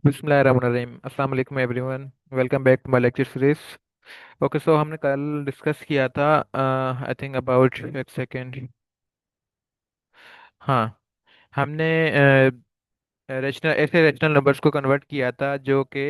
बिस्मिल्लाहिर्रहमानिर्रहीम। अस्सलाम वालेकुम everyone. Welcome back to my lecture series. Okay, so हमने कल डिस्कस किया था, आई थिंक अबाउट एक सेकेंड। हाँ, हमने रेशनल ऐसे रेशनल नंबर्स को कन्वर्ट किया था जो कि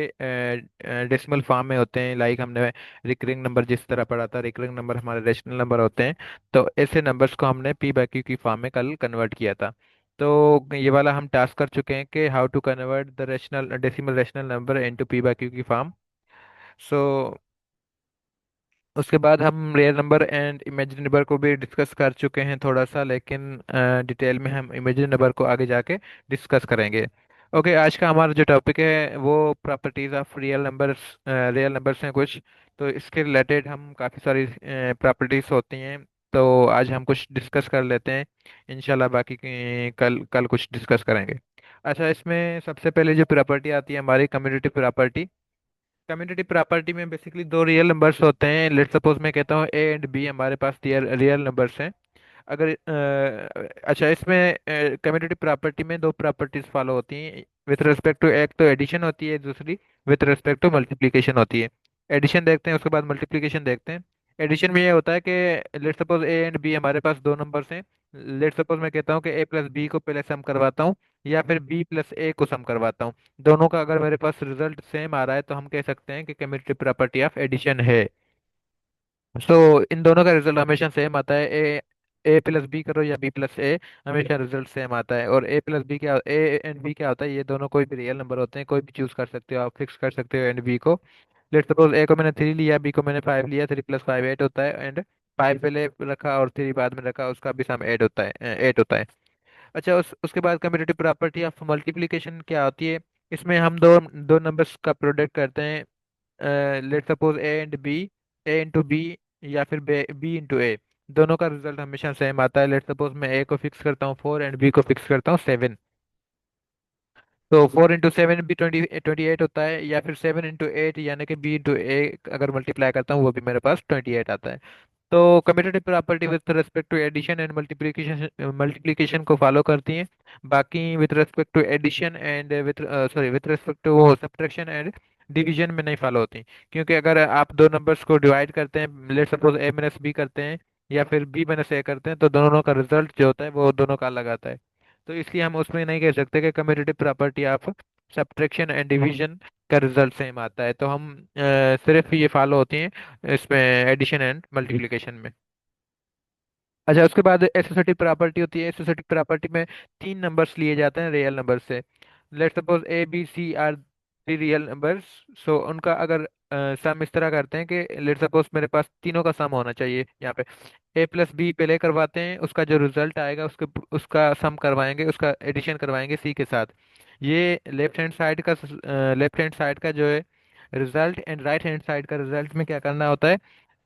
डेसिमल फॉर्म में होते हैं। लाइक हमने रिकरिंग नंबर जिस तरह पढ़ा था, रिकरिंग नंबर हमारे रेशनल नंबर होते हैं। तो ऐसे नंबर्स को हमने पी बाई क्यू की फॉर्म में कल कन्वर्ट किया था। तो ये वाला हम टास्क कर चुके हैं कि how to convert the rational decimal rational number into P by Q की फॉर्म। सो उसके बाद हम real number and imaginary number को भी डिस्कस कर चुके हैं थोड़ा सा, लेकिन डिटेल में हम इमेजिनरी नंबर को आगे जाके डिस्कस करेंगे। ओके, आज का हमारा जो टॉपिक है वो प्रॉपर्टीज ऑफ रियल नंबर्स हैं कुछ। तो इसके रिलेटेड हम काफ़ी सारी प्रॉपर्टीज होती हैं। तो आज हम कुछ डिस्कस कर लेते हैं। इंशाल्लाह बाकी कल कल कुछ डिस्कस करेंगे। अच्छा, इसमें सबसे पहले जो प्रॉपर्टी आती है हमारी कम्युनिटी प्रॉपर्टी। कम्युनिटी प्रॉपर्टी में बेसिकली दो रियल नंबर्स होते हैं। लेट सपोज मैं कहता हूँ ए एंड बी हमारे पास रियल नंबर्स हैं। अगर अच्छा, इसमें कम्युनिटी प्रॉपर्टी में दो प्रॉपर्टीज फॉलो होती हैं विथ रिस्पेक्ट टू। एक तो एडिशन होती है, दूसरी विथ रिस्पेक्ट टू मल्टीप्लिकेशन होती है। एडिशन देखते हैं, उसके बाद मल्टीप्लिकेशन देखते हैं। एडिशन में ये होता है कि let suppose A and B हमारे पास दो नंबर्स हैं। लेट सपोज मैं कहता हूँ कि ए प्लस बी को पहले सम करवाता हूँ, या फिर बी प्लस ए को सम करवाता हूँ। दोनों का अगर मेरे पास रिजल्ट सेम आ रहा है तो हम कह सकते हैं कि कम्युनिटी प्रॉपर्टी ऑफ एडिशन है। सो इन दोनों का रिजल्ट हमेशा सेम आता है। ए प्लस बी करो या बी प्लस ए, हमेशा रिजल्ट सेम आता है। और ए प्लस बी क्या, ए एंड बी क्या होता है, ये दोनों कोई भी रियल नंबर होते हैं। कोई भी चूज कर सकते हो, आप फिक्स कर सकते हो एंड बी को। लेट सपोज ए को मैंने 3 लिया, बी को मैंने 5 लिया। 3 + 5 8 होता है, एंड 5 पहले रखा और 3 बाद में रखा, उसका भी सम 8 होता है, 8 होता है। अच्छा, उसके बाद कम्यूटेटिव प्रॉपर्टी ऑफ मल्टीप्लिकेशन क्या होती है। इसमें हम दो दो नंबर्स का प्रोडक्ट करते हैं। Let suppose A and B, A into B, या फिर बी इंटू ए। दोनों का रिजल्ट हमेशा सेम आता है। लेट सपोज मैं ए को फिक्स करता हूँ 4 एंड बी को फिक्स करता हूँ 7। तो 4 × 7 भी 28 होता है, या फिर 7 × 8 यानी कि बी इंटू ए अगर मल्टीप्लाई करता हूँ वो भी मेरे पास 28 आता है। तो commutative property with respect to addition and multiplication multiplication को फॉलो करती हैं। बाकी with respect to addition and with sorry with respect to subtraction and division में नहीं फॉलो होती। क्योंकि अगर आप दो नंबर्स को डिवाइड करते हैं, लेट सपोज ए माइनस बी करते हैं या फिर बी माइनस ए करते हैं, तो दोनों का रिजल्ट जो होता है वो दोनों का अलग आता है। तो इसलिए हम उसमें नहीं कह सकते कि commutative property of subtraction and division का रिजल्ट सेम आता है। तो हम सिर्फ ये फॉलो होती हैं इसमें एडिशन एंड मल्टीप्लिकेशन में। अच्छा, उसके बाद एसोसिएटिव प्रॉपर्टी होती है। एसोसिएटिव प्रॉपर्टी में तीन नंबर्स लिए जाते हैं रियल नंबर से। Let suppose a B C are 3 real numbers. So उनका अगर सम इस तरह करते हैं कि लेट सपोज मेरे पास तीनों का सम होना चाहिए यहाँ पे। ए प्लस बी पहले करवाते हैं, उसका जो रिजल्ट आएगा उसके उसका सम करवाएंगे, उसका एडिशन करवाएंगे सी के साथ। ये लेफ्ट हैंड साइड का जो है result, and right hand side का रिजल्ट में क्या करना होता है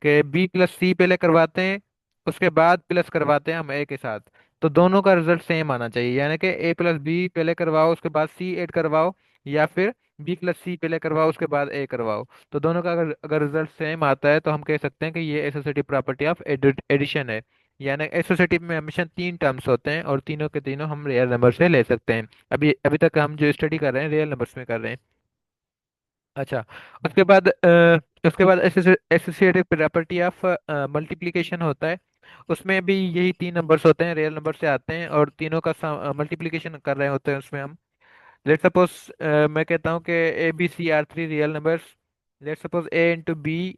कि बी प्लस सी पहले करवाते हैं, उसके बाद प्लस करवाते हैं हम ए के साथ। तो दोनों का रिजल्ट सेम आना चाहिए, यानी कि ए प्लस बी पहले करवाओ उसके बाद सी ऐड करवाओ, या फिर बी प्लस सी पहले करवाओ उसके बाद ए करवाओ। तो दोनों का अगर अगर रिजल्ट सेम आता है तो हम कह सकते हैं कि ये एसोसिएटिव प्रॉपर्टी ऑफ एडिशन है। यानी एसोसिएटिव में हमेशा तीन टर्म्स होते हैं और तीनों के तीनों हम रियल नंबर से ले सकते हैं। अभी अभी तक हम जो स्टडी कर रहे हैं रियल नंबर्स में कर रहे हैं। अच्छा, उसके बाद एसोसिएटिव प्रॉपर्टी ऑफ मल्टीप्लिकेशन होता है। उसमें भी यही तीन नंबर्स होते हैं, रियल नंबर से आते हैं और तीनों का मल्टीप्लिकेशन कर रहे होते हैं उसमें हम। लेट सपोज मैं कहता हूँ कि A B C are 3 real numbers. Let suppose A into B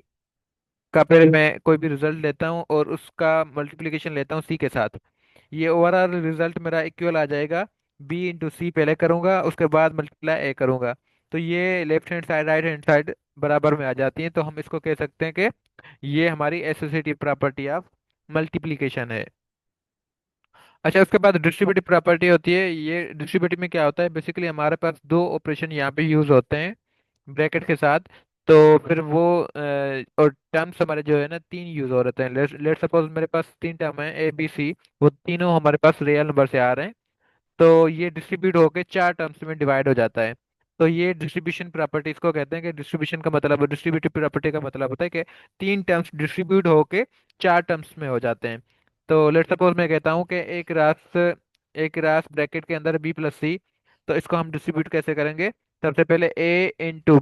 का पहले मैं कोई भी रिजल्ट लेता हूँ और उसका मल्टीप्लिकेशन लेता हूँ सी के साथ। ये ओवरऑल रिजल्ट मेरा इक्वल आ जाएगा। बी इंटू सी पहले करूंगा, उसके बाद मल्टीप्लाई ए करूंगा। तो ये left hand side right hand side बराबर में आ जाती है। तो हम इसको कह सकते हैं कि ये हमारी एसोसिएटिव प्रॉपर्टी ऑफ मल्टीप्लिकेशन है। अच्छा, उसके बाद डिस्ट्रीब्यूटिव प्रॉपर्टी होती है। ये डिस्ट्रीब्यूटिव में क्या होता है, बेसिकली हमारे पास दो ऑपरेशन यहाँ पे यूज होते हैं ब्रैकेट के साथ। तो फिर वो और टर्म्स हमारे जो है ना तीन यूज हो रहे हैं। लेट सपोज मेरे पास तीन टर्म है ए बी सी, वो तीनों हमारे पास रियल नंबर से आ रहे हैं। तो ये डिस्ट्रीब्यूट होके चार टर्म्स में डिवाइड हो जाता है। तो ये डिस्ट्रीब्यूशन प्रॉपर्टी इसको कहते हैं कि डिस्ट्रीब्यूशन का मतलब, डिस्ट्रीब्यूटिव प्रॉपर्टी का मतलब होता है कि तीन टर्म्स डिस्ट्रीब्यूट होके चार टर्म्स में हो जाते हैं। तो लेट सपोज मैं कहता हूँ कि एक रास ब्रैकेट के अंदर बी प्लस सी। तो इसको हम डिस्ट्रीब्यूट कैसे करेंगे, सबसे पहले ए इंटू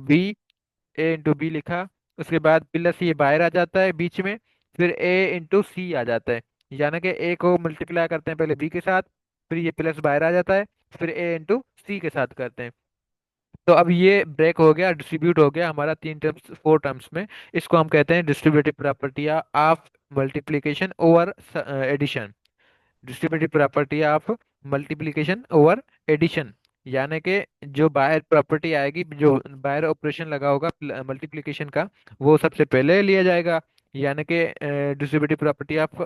बी लिखा। उसके बाद प्लस ये बाहर आ जाता है बीच में। फिर A इंटू C आ जाता है। यानी कि ए को मल्टीप्लाई करते हैं पहले बी के साथ। फिर ये प्लस बाहर आ जाता है। फिर A इंटू C के साथ करते हैं। तो अब ये ब्रेक हो गया, डिस्ट्रीब्यूट हो गया हमारा तीन टर्म्स फोर टर्म्स में। इसको हम कहते हैं distributive property of multiplication over addition. Distributive property of multiplication over addition. यानी कि जो बाहर प्रॉपर्टी आएगी, जो बाहर ऑपरेशन लगा होगा मल्टीप्लिकेशन का, वो सबसे पहले लिया जाएगा। यानी कि डिस्ट्रीब्यूटिव प्रॉपर्टी ऑफ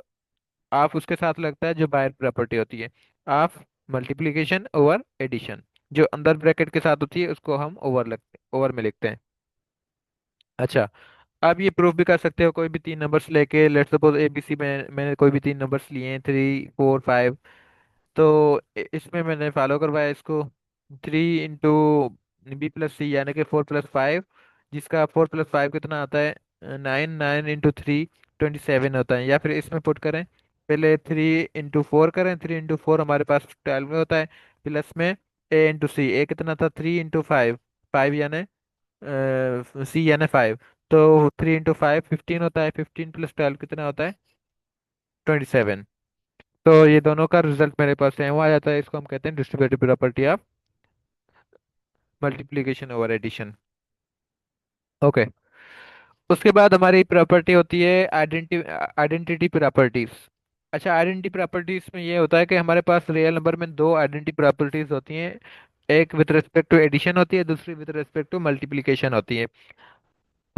ऑफ उसके साथ लगता है जो बाहर प्रॉपर्टी होती है ऑफ मल्टीप्लिकेशन ओवर एडिशन। जो अंदर ब्रैकेट के साथ होती है उसको हम ओवर में लिखते हैं। अच्छा, आप ये प्रूफ भी कर सकते हो कोई भी तीन नंबर्स लेके। लेट्स सपोज ABC में मैंने कोई भी तीन नंबर्स लिए हैं, 3 4 5। तो इसमें मैंने फॉलो करवाया इसको। 3 इंटू B प्लस C यानी कि 4 प्लस 5। जिसका 4 प्लस 5 कितना आता है? 9। 9 इंटू 3 27 होता है। या फिर इसमें पुट करें, पहले 3 इंटू 4 करें। 3 इंटू 4 हमारे पास 12 में होता है। प्लस में A इंटू C। ए कितना था? 3 इंटू 5। 5 यानी C यानी 5। तो 3 इंटू 5 15 होता है। 15 प्लस 12 कितना होता है? 27। तो ये दोनों का रिजल्ट मेरे पास सेम आ जाता है। इसको हम कहते हैं distributive property of multiplication over addition. Okay. उसके बाद हमारी प्रॉपर्टी होती है आइडेंटिटी प्रॉपर्टीज। अच्छा, आइडेंटिटी प्रॉपर्टीज में ये होता है कि हमारे पास रियल नंबर में दो आइडेंटिटी प्रॉपर्टीज होती हैं। एक विद रिस्पेक्ट टू एडिशन होती है, दूसरी विद रिस्पेक्ट टू मल्टीप्लिकेशन होती है।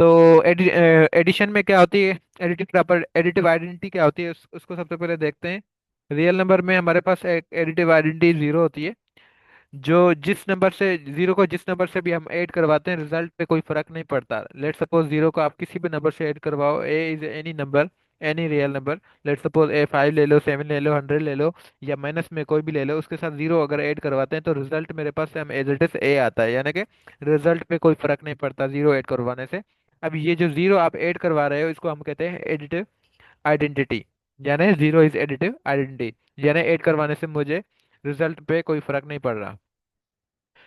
तो एडिशन में क्या होती है? एडिटिव आइडेंटिटी क्या होती है उसको सबसे पहले देखते हैं। रियल नंबर में हमारे पास एक एडिटिव आइडेंटिटी जीरो होती है। जो जिस नंबर से जीरो को जिस नंबर से भी हम ऐड करवाते हैं, रिजल्ट पे कोई फर्क नहीं पड़ता। लेट सपोज जीरो को आप किसी भी नंबर से ऐड करवाओ, a is any number, any real number. Let suppose A5 ले लो, 7 ले लो, 100 ले लो, या माइनस में कोई भी ले लो, उसके साथ जीरो अगर ऐड करवाते हैं तो रिजल्ट मेरे पास हम एज इट इज ए आता है। यानी कि रिजल्ट पे कोई फर्क नहीं पड़ता जीरो ऐड करवाने से। अब ये जो जीरो आप ऐड करवा रहे हो इसको हम कहते हैं एडिटिव आइडेंटिटी। यानी जीरो इज एडिटिव आइडेंटिटी, यानी ऐड करवाने से मुझे रिजल्ट पे कोई फर्क नहीं पड़ रहा।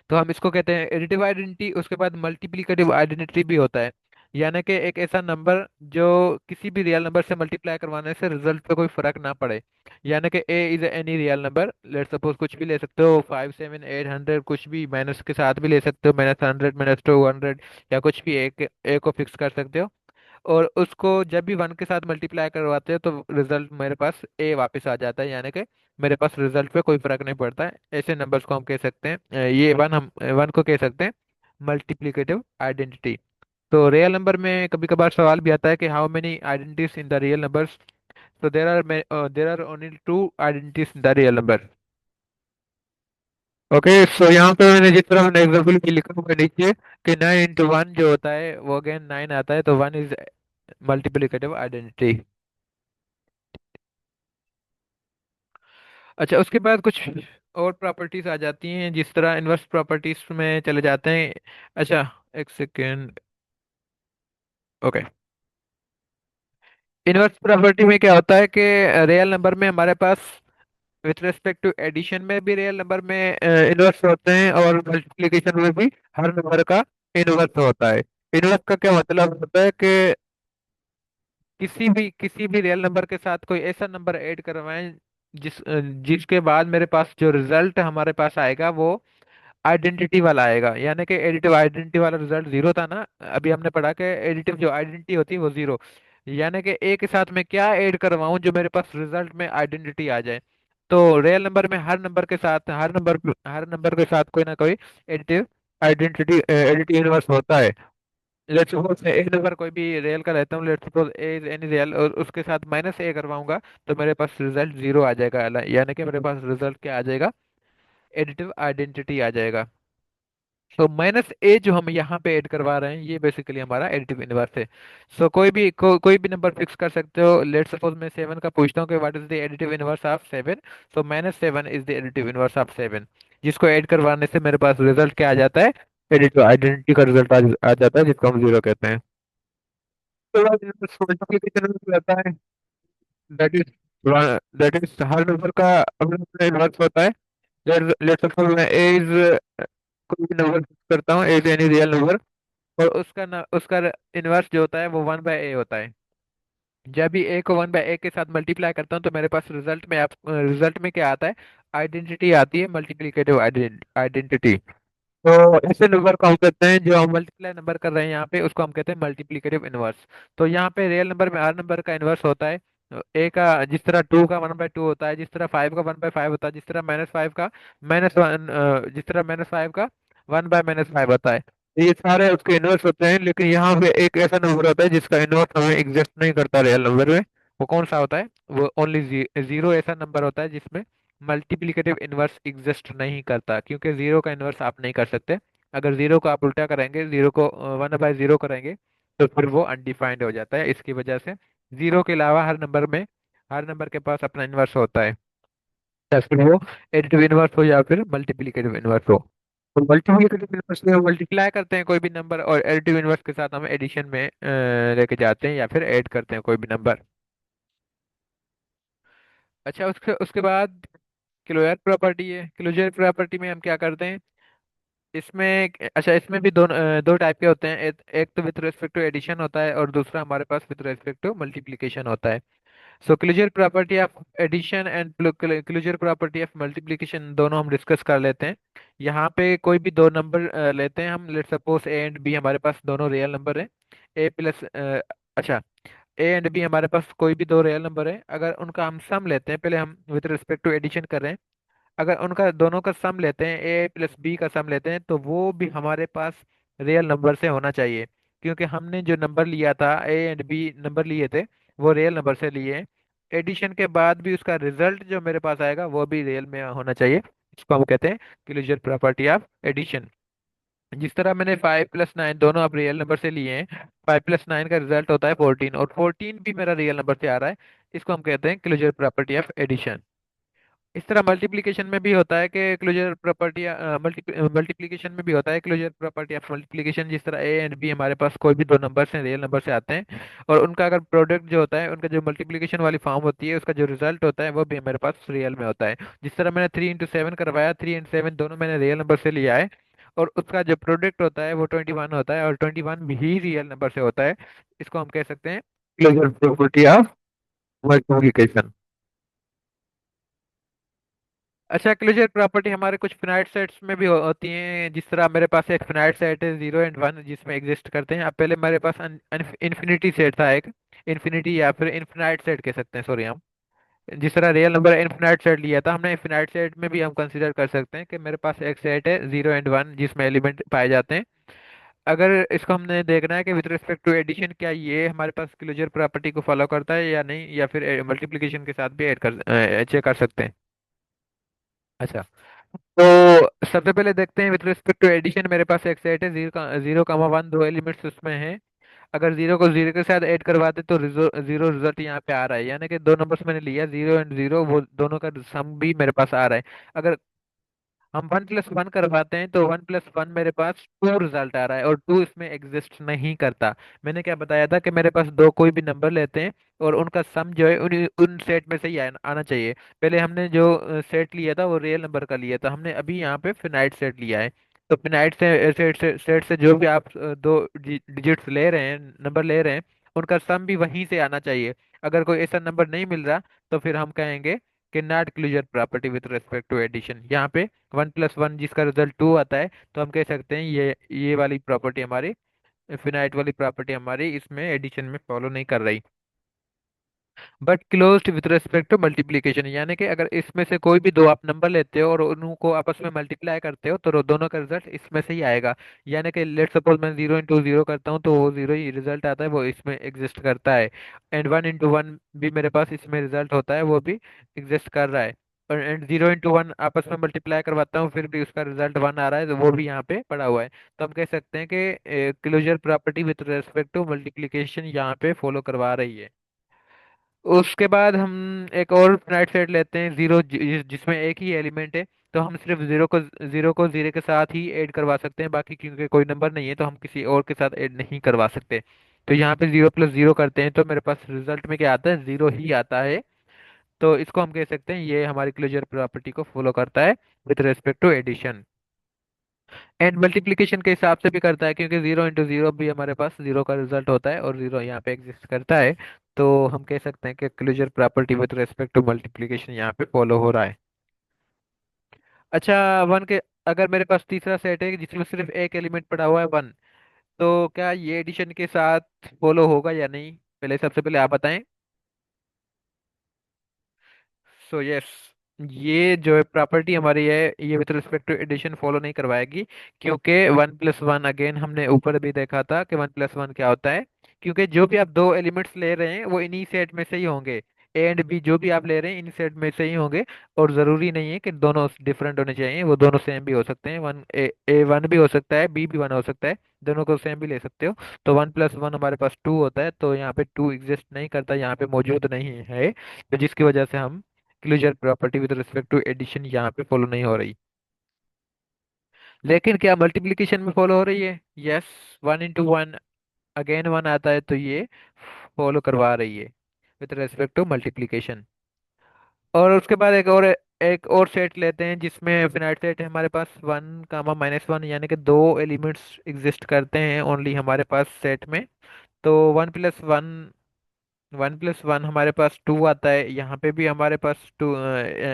तो हम इसको कहते हैं एडिटिव आइडेंटिटी। उसके बाद मल्टीप्लिकेटिव आइडेंटिटी भी होता है। यानी कि एक ऐसा नंबर जो किसी भी रियल नंबर से मल्टीप्लाई करवाने से रिजल्ट पे कोई फर्क ना पड़े। यानी कि a is any real number. Let suppose कुछ भी ले सकते हो, 5 7 8 100, कुछ भी माइनस के साथ भी ले सकते हो, -100 -200, या कुछ भी एक ए को फिक्स कर सकते हो। और उसको जब भी वन के साथ मल्टीप्लाई करवाते हैं तो रिजल्ट मेरे पास ए वापस आ जाता है। यानी कि मेरे पास रिजल्ट पे कोई फर्क नहीं पड़ता है। ऐसे नंबर्स को हम कह सकते हैं ये वन, हम वन को कह सकते हैं मल्टीप्लिकेटिव आइडेंटिटी। तो रियल नंबर में कभी कभार सवाल भी आता है कि how many identities in the real numbers. तो there are only two identities in the real number. Okay, so यहाँ पे मैंने जिस तरह मैंने एग्जाम्पल भी लिखा हुआ है नीचे कि 9 इंटू 1 जो होता है वो अगेन 9 आता है, तो 1 इज मल्टीप्लिकेटिव आइडेंटिटी। अच्छा, उसके बाद कुछ और प्रॉपर्टीज आ जाती हैं, जिस तरह इनवर्स प्रॉपर्टीज में चले जाते हैं। अच्छा, एक सेकेंड। ओके। इनवर्स प्रॉपर्टी में क्या होता है कि रियल नंबर में हमारे पास विथ रिस्पेक्ट टू एडिशन में भी रियल नंबर में इनवर्स होते हैं, और मल्टीप्लिकेशन में भी हर नंबर का इनवर्स होता है। इनवर्स का क्या मतलब होता है कि किसी भी रियल नंबर के साथ कोई ऐसा नंबर ऐड करवाएं जिसके बाद मेरे पास जो रिजल्ट हमारे पास आएगा वो आइडेंटिटी वाला आएगा। यानी कि एडिटिव आइडेंटिटी वाला रिजल्ट जीरो था ना। अभी हमने पढ़ा कि एडिटिव जो आइडेंटिटी होती है वो जीरो। यानी कि ए के साथ मैं क्या ऐड करवाऊं जो मेरे पास रिजल्ट में आइडेंटिटी आ जाए। तो रियल नंबर में हर नंबर के साथ कोई ना कोई एडिटिव आइडेंटिटी एडिटिव इनवर्स होता है। लेट्स सपोज मैं एक नंबर कोई भी रियल का लेता हूँ, let's suppose A is any real, और उसके साथ -A करवाऊंगा तो मेरे पास रिजल्ट जीरो आ जाएगा। यानी कि मेरे पास रिजल्ट क्या आ जाएगा? एडिटिव आइडेंटिटी आ जाएगा। तो -A जो हम यहाँ पे ऐड करवा रहे हैं ये बेसिकली हमारा एडिटिव इनवर्स है। सो कोई भी नंबर फिक्स कर सकते हो। लेट सपोज मैं 7 का पूछता हूँ कि what is the additive inverse of 7। So -7 is the additive inverse of 7, जिसको ऐड करवाने से मेरे पास रिजल्ट क्या आ जाता है? एडिटिव आइडेंटिटी का रिजल्ट आ जाता है, जिसको हम जीरो कहते हैं। तो मल्टीप्लिकेशन में क्या रहता है? That is that is her number का अपना अपना इनवर्स होता है। लेट सपोज ए इज कोई भी नंबर करता हूँ, ए एनी रियल नंबर, और उसका इनवर्स जो होता है वो 1/a होता है। जब भी ए को 1/a के साथ मल्टीप्लाई करता हूँ तो मेरे पास रिजल्ट में क्या आता है, आइडेंटिटी आती है, मल्टीप्लिकेटिव आइडेंटिटी। तो ऐसे नंबर को हम कहते हैं, जो हम मल्टीप्लाई नंबर कर रहे हैं यहाँ पे, उसको हम कहते हैं मल्टीप्लिकेटिव इनवर्स। तो यहाँ पे रियल नंबर में हर नंबर का इनवर्स होता है। ए का जिस तरह 2 का 1/2 होता है, जिस तरह 5 का 1/5 होता है, जिस तरह -5 का -1, जिस तरह -5 का 1/-5 होता है, तो ये सारे उसके इनवर्स होते हैं। लेकिन यहाँ पे एक ऐसा नंबर होता है जिसका इनवर्स हमें एग्जिस्ट नहीं करता रियल नंबर में। वो कौन सा होता है? वो ओनली जीरो ऐसा नंबर होता है जिसमें मल्टीप्लिकेटिव इनवर्स एग्जिस्ट नहीं करता, क्योंकि जीरो का इनवर्स आप नहीं कर सकते। अगर जीरो को आप उल्टा करेंगे, जीरो को 1/0 करेंगे, तो फिर वो अनडिफाइंड हो जाता है। इसकी वजह से जीरो के अलावा हर नंबर के पास अपना इनवर्स होता है, या फिर वो एडिटिव इनवर्स हो या फिर मल्टीप्लिकेटिव इनवर्स हो। तो मल्टीप्लिकेटिव इनवर्स में हम मल्टीप्लाई करते हैं कोई भी नंबर, और एडिटिव इनवर्स के साथ हम एडिशन में लेके जाते हैं या फिर ऐड करते हैं कोई भी नंबर। अच्छा, उसके उसके बाद क्लोजर प्रॉपर्टी है। क्लोजर प्रॉपर्टी में हम क्या करते हैं, इसमें अच्छा, इसमें भी दो टाइप के होते हैं। एक तो विथ रेस्पेक्ट टू एडिशन होता है, और दूसरा हमारे पास विथ रेस्पेक्ट टू मल्टीप्लिकेशन होता है। So closure property of addition and closure property of multiplication दोनों हम डिस्कस कर लेते हैं। यहाँ पे कोई भी दो नंबर लेते हैं हम, let suppose A and B हमारे पास दोनों रियल नंबर है। ए प्लस अच्छा, ए एंड बी हमारे पास कोई भी दो रियल नंबर है, अगर उनका हम सम लेते हैं, पहले हम विथ रिस्पेक्ट टू एडिशन कर रहे हैं। अगर उनका दोनों का सम लेते हैं, ए प्लस बी का सम लेते हैं, तो वो भी हमारे पास रियल नंबर से होना चाहिए, क्योंकि हमने जो नंबर लिया था, ए एंड बी नंबर लिए थे, वो रियल नंबर से लिए हैं। एडिशन के बाद भी उसका रिजल्ट जो मेरे पास आएगा वो भी रियल में होना चाहिए। इसको हम कहते हैं क्लोजर प्रॉपर्टी ऑफ एडिशन। जिस तरह मैंने 5 + 9 दोनों आप रियल नंबर से लिए हैं, 5 + 9 का रिजल्ट होता है 14, और 14 भी मेरा रियल नंबर से आ रहा है। इसको हम कहते हैं क्लोजर प्रॉपर्टी ऑफ एडिशन। इस तरह मल्टीप्लिकेशन में भी होता है कि क्लोजर प्रॉपर्टी, मल्टीप्लिकेशन में भी होता है क्लोजर प्रॉपर्टी ऑफ मल्टीप्लिकेशन। जिस तरह ए एंड बी हमारे पास कोई भी दो नंबर्स हैं, रियल नंबर से आते हैं, और उनका अगर प्रोडक्ट जो होता है, उनका जो मल्टीप्लिकेशन वाली फॉर्म होती है, उसका जो रिजल्ट होता है वो भी हमारे पास रियल में होता है। जिस तरह मैंने 3 × 7 करवाया, 3 और 7 दोनों मैंने रियल नंबर से लिया है, और उसका जो प्रोडक्ट होता है वो 21 होता है, और 21 भी रियल नंबर से होता है। इसको हम कह सकते हैं क्लोजर प्रॉपर्टी ऑफ मल्टीप्लिकेशन। अच्छा, क्लोजर प्रॉपर्टी हमारे कुछ फिनाइट सेट्स में भी होती हैं। जिस तरह मेरे पास एक फिनाइट सेट है 0 और 1, जिसमें एग्जिस्ट करते हैं। अब पहले मेरे पास इन्फिनिटी सेट था एक, इन्फिनिटी या फिर इन्फिनाइट सेट कह सकते हैं, सॉरी हम। जिस तरह रियल नंबर इन्फिनाइट सेट लिया था हमने, इन्फिनाइट सेट में भी हम कंसिडर कर सकते हैं कि मेरे पास एक सेट है 0 और 1 जिसमें एलिमेंट पाए जाते हैं। अगर इसको हमने देखना है कि विद रिस्पेक्ट टू एडिशन क्या ये हमारे पास क्लोजर प्रॉपर्टी को फॉलो करता है या नहीं, या फिर मल्टीप्लिकेशन के साथ भी ऐड कर चेक कर सकते हैं। अच्छा, तो सबसे पहले देखते हैं विथ रिस्पेक्ट टू एडिशन। मेरे पास एक सेट है 0, 0, 1, दो एलिमेंट्स उसमें हैं। अगर जीरो को जीरो के साथ ऐड करवाते तो जीरो रिजल्ट यहाँ पे आ रहा है, यानी कि दो नंबर्स मैंने लिया 0 और 0, वो दोनों का सम भी मेरे पास आ रहा है। अगर हम 1 + 1 करवाते हैं तो 1 + 1 मेरे पास 2 रिजल्ट आ रहा है, और 2 इसमें एग्जिस्ट नहीं करता। मैंने क्या बताया था कि मेरे पास दो कोई भी नंबर लेते हैं, और उनका सम जो है उन सेट में से ही आना चाहिए। पहले हमने जो सेट लिया था वो रियल नंबर का लिया था, हमने अभी यहाँ पे फिनाइट सेट लिया है। तो फिनाइट सेट से जो भी आप दो डिजिट्स ले रहे हैं, नंबर ले रहे हैं, उनका सम भी वहीं से आना चाहिए। अगर कोई ऐसा नंबर नहीं मिल रहा, तो फिर हम कहेंगे कि not closure property with respect to addition. यहाँ पे 1 + 1 जिसका रिजल्ट 2 आता है, तो हम कह सकते हैं ये वाली प्रॉपर्टी हमारी, फिनाइट वाली प्रॉपर्टी हमारी इसमें एडिशन में फॉलो नहीं कर रही। But closed with respect to multiplication, यानी कि अगर इसमें से कोई भी दो आप नंबर लेते हो और उनको आपस में मल्टीप्लाई करते हो, तो दोनों का रिजल्ट इसमें से ही आएगा। यानी कि लेट सपोज मैं 0 × 0 करता हूँ, तो वो जीरो ही रिजल्ट आता है, वो इसमें एग्जिस्ट करता है। एंड 1 × 1 भी मेरे पास इसमें रिजल्ट होता है, वो भी एग्जिस्ट कर रहा है। और एंड 0 × 1 आपस में मल्टीप्लाई करवाता हूँ, फिर भी उसका रिजल्ट 1 आ रहा है, तो वो भी यहाँ पे पड़ा हुआ है। तो हम कह सकते हैं कि closure property with respect to multiplication यहाँ पे फॉलो करवा रही है। उसके बाद हम एक और फिनाइट सेट लेते हैं जीरो, जिसमें एक ही एलिमेंट है। तो हम सिर्फ जीरो को जीरो के साथ ही ऐड करवा सकते हैं, बाकी क्योंकि कोई नंबर नहीं है तो हम किसी और के साथ ऐड नहीं करवा सकते। तो यहाँ पे 0 + 0 करते हैं तो मेरे पास रिजल्ट में क्या आता है, जीरो ही आता है। तो इसको हम कह सकते हैं ये हमारी क्लोजर प्रॉपर्टी को फॉलो करता है with respect to addition. And multiplication के हिसाब से भी करता है, क्योंकि 0 इंटू 0 भी हमारे पास 0 का रिजल्ट होता है और 0 यहाँ पे एग्जिस्ट करता है। तो हम कह सकते हैं कि closure property with respect to multiplication यहाँ पे फॉलो हो रहा है। अच्छा, वन के, अगर मेरे पास तीसरा सेट है जिसमें सिर्फ एक एलिमेंट पड़ा हुआ है 1, तो क्या ये एडिशन के साथ फॉलो होगा या नहीं? पहले, सबसे पहले आप बताएं। सो यस, ये जो है प्रॉपर्टी हमारी है, ये with respect to addition follow नहीं करवाएगी, क्योंकि 1+1, अगेन हमने ऊपर भी देखा था कि 1+1 क्या होता है। क्योंकि जो भी आप दो एलिमेंट्स ले रहे हैं वो इन्हीं सेट में से ही होंगे। ए एंड बी जो भी आप ले रहे हैं इन सेट में से ही होंगे। और जरूरी नहीं है कि दोनों डिफरेंट होने चाहिए, वो दोनों सेम भी हो सकते हैं। वन ए वन भी हो सकता है, बी भी वन हो सकता है, दोनों को सेम भी ले सकते हो। तो 1+1 हमारे पास 2 होता है, तो यहाँ पे 2 एग्जिस्ट नहीं करता, यहाँ पे मौजूद नहीं है। तो जिसकी वजह से हम closure property with respect to addition यहाँ पे फॉलो नहीं हो रही। लेकिन क्या मल्टीप्लिकेशन में फॉलो हो रही है? यस, 1 इंटू 1, अगेन 1 आता है, तो ये फॉलो करवा रही है विद रिस्पेक्ट टू मल्टीप्लिकेशन। और उसके बाद एक और सेट लेते हैं जिसमें फिनाइट सेट है हमारे पास, 1, -1, यानी कि दो एलिमेंट्स एग्जिस्ट करते हैं ओनली हमारे पास सेट में। तो 1+1 हमारे पास 2 आता है, यहाँ पे भी हमारे पास 2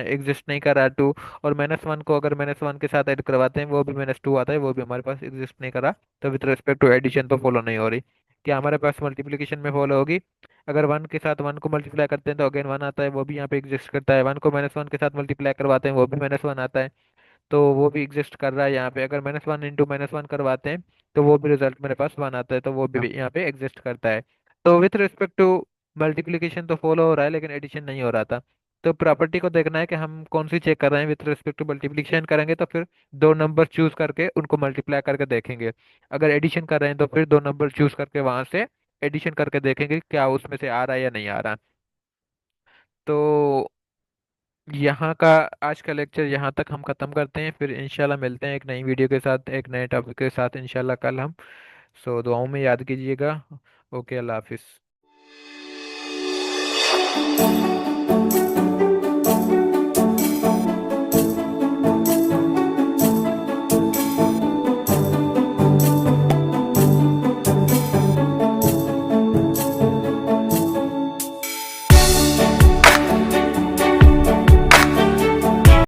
एग्जिस्ट नहीं कर रहा 2। और -1 को अगर -1 के साथ ऐड करवाते हैं वो भी -2 आता है, वो भी हमारे पास एग्जिस्ट नहीं कर रहा। तो विद रिस्पेक्ट टू एडिशन तो फॉलो नहीं हो रही। क्या हमारे पास मल्टीप्लिकेशन में फॉलो होगी? अगर 1 के साथ 1 को मल्टीप्लाई करते हैं तो अगेन 1 आता है, वो भी यहाँ पे एग्जिस्ट करता है। 1 को -1 के साथ मल्टीप्लाई करवाते हैं वो भी -1 आता है, तो वो भी एग्जिस्ट कर रहा है यहाँ पे। अगर -1 इंटू -1 करवाते हैं तो वो भी रिजल्ट मेरे पास 1 आता है, तो वो भी यहाँ पे एग्जिस्ट करता है। तो विथ रिस्पेक्ट टू मल्टीप्लिकेशन तो फॉलो हो रहा है, लेकिन एडिशन नहीं हो रहा था। तो प्रॉपर्टी को देखना है कि हम कौन सी चेक कर रहे हैं। विथ रिस्पेक्ट टू मल्टीप्लिकेशन करेंगे तो फिर दो नंबर चूज करके उनको मल्टीप्लाई करके देखेंगे। अगर एडिशन कर रहे हैं तो फिर दो नंबर चूज करके वहां से एडिशन करके देखेंगे क्या उसमें से आ रहा है या नहीं आ रहा। तो यहाँ का आज का लेक्चर यहाँ तक हम खत्म करते हैं, फिर इंशाल्लाह मिलते हैं एक नई वीडियो के साथ, एक नए टॉपिक के साथ इंशाल्लाह कल हम। सो दुआओं में याद कीजिएगा। ओके, अल्लाह हाफिज़।